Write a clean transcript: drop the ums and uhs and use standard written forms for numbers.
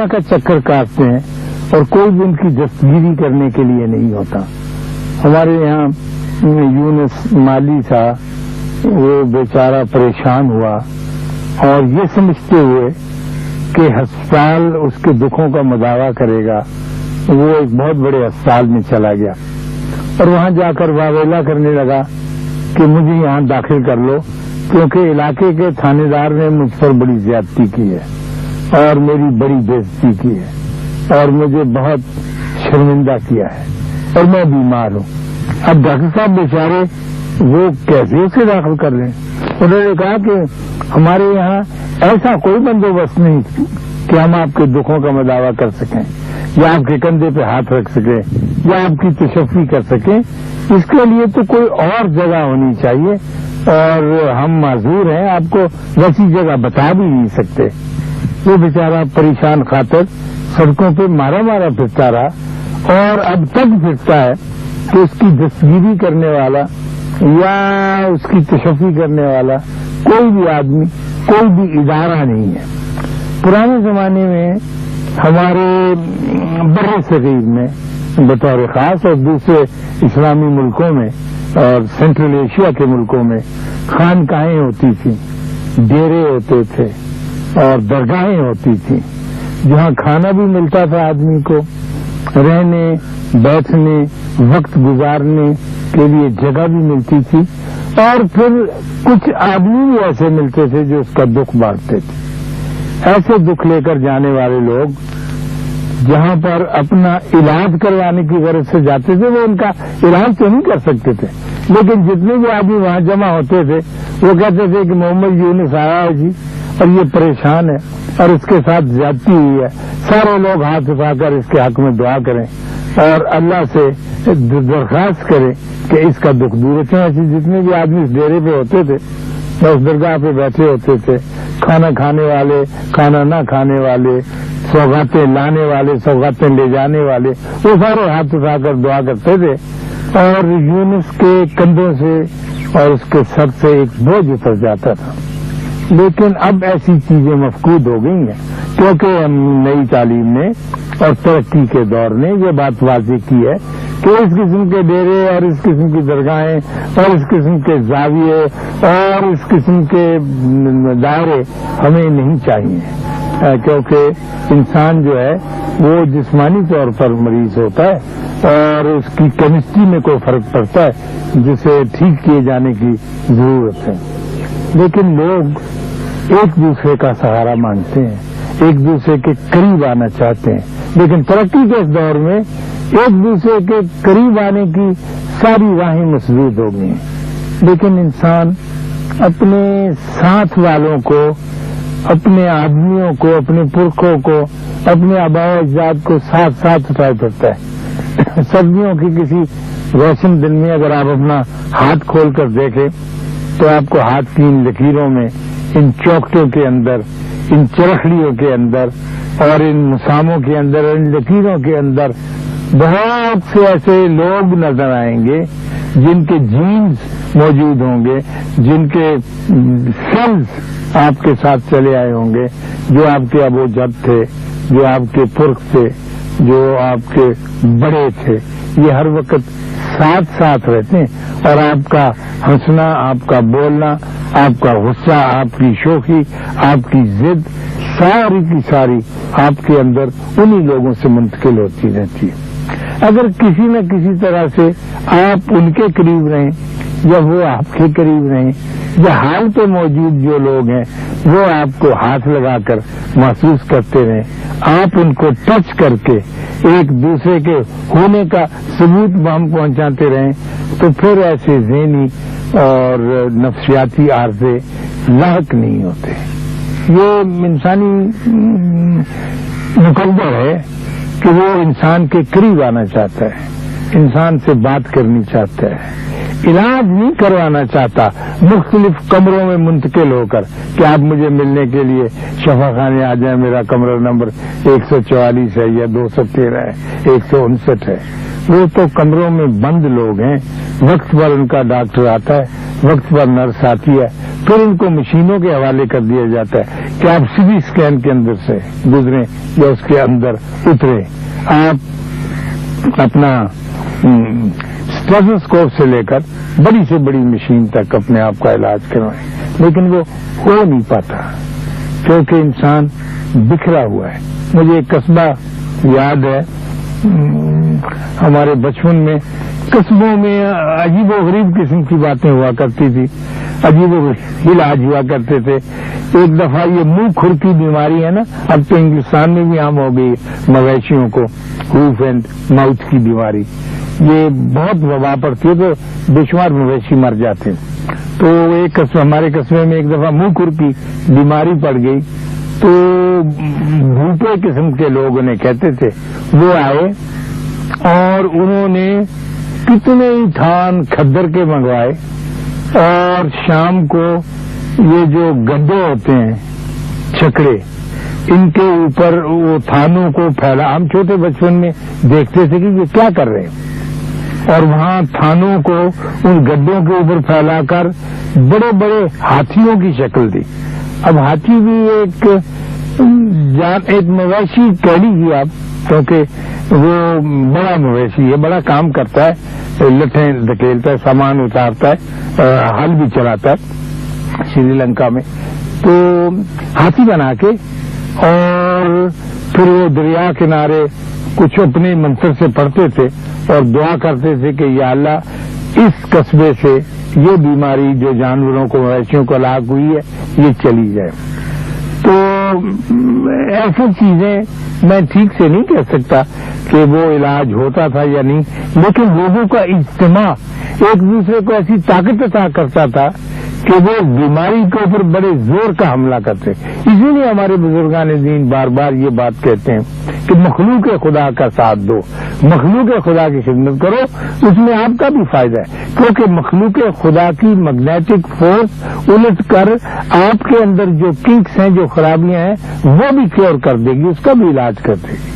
کا چکر کاٹتے ہیں اور کوئی بھی ان کی دستگیری کرنے کے لیے نہیں ہوتا. ہمارے یہاں یونس مالی تھا، وہ بیچارہ پریشان ہوا اور یہ سمجھتے ہوئے کہ ہسپتال اس کے دکھوں کا مداوع کرے گا، وہ ایک بہت بڑے ہسپتال میں چلا گیا اور وہاں جا کر واویلا کرنے لگا کہ مجھے یہاں داخل کر لو، کیونکہ علاقے کے تھانے دار نے مجھ پر بڑی زیادتی کی ہے اور میری بڑی بےعزتی کی ہے اور مجھے بہت شرمندہ کیا ہے اور میں بیمار ہوں. اب ڈاکٹر صاحب بیچارے وہ کیسے اسے داخل کر لیں؟ انہوں نے کہا کہ ہمارے یہاں ایسا کوئی بندوبست نہیں کہ ہم آپ کے دکھوں کا مداوع کر سکیں یا آپ کے کندھے پہ ہاتھ رکھ سکیں یا آپ کی تشفی کر سکیں. اس کے لیے تو کوئی اور جگہ ہونی چاہیے اور ہم معذور ہیں، آپ کو ویسی جگہ بتا بھی نہیں سکتے. وہ بیچارہ پریشان خاطر سڑکوں پہ مارا پھرتا رہا اور اب تک پھرتا ہے کہ اس کی دستگیری کرنے والا یا اس کی تشفی کرنے والا کوئی بھی آدمی، کوئی بھی ادارہ نہیں ہے. پرانے زمانے میں ہمارے بر صغیر میں بطور خاص اور دوسرے اسلامی ملکوں میں اور سینٹرل ایشیا کے ملکوں میں خانقاہیں ہوتی تھیں، ڈیرے ہوتے تھے اور درگاہیں ہوتی تھیں جہاں کھانا بھی ملتا تھا آدمی کو، رہنے بیٹھنے وقت گزارنے کے لیے جگہ بھی ملتی تھی اور پھر کچھ آدمی بھی ایسے ملتے تھے جو اس کا دکھ بانٹتے تھے. ایسے دکھ لے کر جانے والے لوگ جہاں پر اپنا علاج کروانے کی غرض سے جاتے تھے وہ ان کا علاج تو نہیں کر سکتے تھے، لیکن جتنے بھی آدمی وہاں جمع ہوتے تھے وہ کہتے تھے کہ محمد یونس آیا ہے جی اور یہ پریشان ہے اور اس کے ساتھ زیادتی ہوئی ہے، سارے لوگ ہاتھ اٹھا کر اس کے حق میں دعا کریں اور اللہ سے درخواست کریں کہ اس کا دکھ دور رکھیں. ایسے جتنے بھی آدمی اس ڈیرے پہ ہوتے تھے اس درگاہ پہ بیٹھے ہوتے تھے، کھانا کھانے والے، کھانا نہ کھانے والے، سوغاتیں لانے والے، سوغاتیں لے جانے والے، وہ سارے ہاتھ اٹھا کر دعا کرتے تھے اور یونس کے کندھوں سے اور اس کے سر سے ایک بوجھ اتر جاتا تھا. لیکن اب ایسی چیزیں مفقود ہو گئی ہیں کیونکہ ہم نئی تعلیم نے اور ترقی کے دور نے یہ بات واضح کی ہے کہ اس قسم کے ڈیرے اور اس قسم کی درگاہیں اور اس قسم کے زاویے اور اس قسم کے دائرے ہمیں نہیں چاہیے، کیونکہ انسان جو ہے وہ جسمانی طور پر مریض ہوتا ہے اور اس کی کیمسٹری میں کوئی فرق پڑتا ہے جسے ٹھیک کیے جانے کی ضرورت ہے. لیکن لوگ ایک دوسرے کا سہارا مانگتے ہیں، ایک دوسرے کے قریب آنا چاہتے ہیں، لیکن ترقی کے اس دور میں ایک دوسرے کے قریب آنے کی ساری راہیں مسدود ہو گئی ہیں. لیکن انسان اپنے ساتھ والوں کو، اپنے آدمیوں کو، اپنے پرکھوں کو، اپنے آباء و اجداد کو ساتھ ساتھ اٹھائے پھرتا ہے. سردیوں کی کسی روشن دن میں اگر آپ اپنا ہاتھ کھول کر دیکھیں تو آپ کو ہاتھ کی ان لکیروں میں، ان چوکٹوں کے اندر، ان چرخڑیوں کے اندر اور ان مساموں کے اندر اور ان لکیروں کے اندر بہت سے ایسے لوگ نظر آئیں گے جن کے جینز موجود ہوں گے، جن کے سیلز آپ کے ساتھ چلے آئے ہوں گے، جو آپ کے ابو جد تھے، جو آپ کے پرکھ تھے، جو آپ کے بڑے تھے. یہ ہر وقت ساتھ ساتھ رہتے ہیں اور آپ کا ہنسنا، آپ کا بولنا، آپ کا غصہ، آپ کی شوخی، آپ کی ضد ساری کی ساری آپ کے اندر انہی لوگوں سے منتقل ہوتی رہتی ہے. اگر کسی نہ کسی طرح سے آپ ان کے قریب رہیں یا وہ آپ کے قریب رہیں یا حال پہ موجود جو لوگ ہیں وہ آپ کو ہاتھ لگا کر محسوس کرتے رہیں، آپ ان کو ٹچ کر کے ایک دوسرے کے ہونے کا ثبوت ہم پہنچاتے رہیں تو پھر ایسے ذہنی اور نفسیاتی عارضے لاحق نہیں ہوتے. یہ انسانی مقدر ہے کہ وہ انسان کے قریب آنا چاہتا ہے، انسان سے بات کرنی چاہتا ہے، علاج نہیں کروانا چاہتا مختلف کمروں میں منتقل ہو کر کہ آپ مجھے ملنے کے لیے شفا خانے آ جائیں، میرا کمرہ نمبر 144 ہے یا 213 ہے، 159 ہے. وہ تو کمروں میں بند لوگ ہیں، وقت پر ان کا ڈاکٹر آتا ہے وقت پر نرس آتی ہے، پھر ان کو مشینوں کے حوالے کر دیا جاتا ہے کہ آپ سی ٹی اسکین کے اندر سے گزریں یا اس کے اندر اتریں، آپ اپنا اسٹیتھوسکوپ سے لے کر بڑی سے بڑی مشین تک اپنے آپ کا علاج کروائیں، لیکن وہ ہو نہیں پاتا کیونکہ انسان بکھرا ہوا ہے۔ مجھے ایک قصبہ یاد ہے، ہمارے بچپن میں قصبوں میں عجیب و غریب قسم کی باتیں ہوا کرتی تھی، عجیب و غریب علاج ہوا کرتے تھے۔ ایک دفعہ یہ منہ کھر کی بیماری ہے نا، اب تو ہندوستان میں بھی عام ہو گئی مویشیوں کو، ہوف اینڈ ماؤتھ کی بیماری، یہ بہت وبا پڑتی ہے تو بے شمار مویشی مر جاتے ہیں۔ تو ایک ہمارے قصبے میں ایک دفعہ منہ کھر کی بیماری پڑ گئی تو بھوپے قسم کے لوگ انہیں کہتے تھے، وہ آئے اور انہوں نے کتنے ہی تھان کھدر کے منگوائے اور شام کو یہ جو گڈے ہوتے ہیں چھکڑے، ان کے اوپر وہ تھانوں کو پھیلا، ہم چھوٹے بچپن میں دیکھتے تھے کہ یہ کیا کر رہے ہیں، اور وہاں تھانوں کو ان گڈوں کے اوپر پھیلا کر بڑے بڑے ہاتھیوں کی شکل دی۔ اب ہاتھی بھی ایک مویشی کہہ لیجیے آپ، کیونکہ وہ بڑا مویشی ہے، بڑا کام کرتا ہے، لٹھیں دھکیلتا ہے، سامان اتارتا ہے، ہل بھی چلاتا ہے سری لنکا میں۔ تو ہاتھی بنا کے اور پھر وہ دریا کنارے کچھ اپنے منتر سے پڑھتے تھے اور دعا کرتے تھے کہ یا اللہ اس قصبے سے یہ بیماری جو جانوروں کو مویشیوں کو لاحق ہوئی ہے یہ چلی جائے۔ تو ایسی چیزیں میں ٹھیک سے نہیں کہہ سکتا کہ وہ علاج ہوتا تھا یا نہیں، لیکن لوگوں کا اجتماع ایک دوسرے کو ایسی طاقت عطا کرتا تھا کہ وہ بیماری کے اوپر بڑے زور کا حملہ کرتے۔ اسی لیے ہمارے بزرگان دین بار بار یہ بات کہتے ہیں کہ مخلوق خدا کا ساتھ دو، مخلوق خدا کی خدمت کرو، اس میں آپ کا بھی فائدہ ہے، کیونکہ مخلوق خدا کی میگنیٹک فورس الٹ کر آپ کے اندر جو کنکس ہیں، جو خرابیاں ہیں، وہ بھی کیور کر دے گی، اس کا بھی علاج کر دے گی۔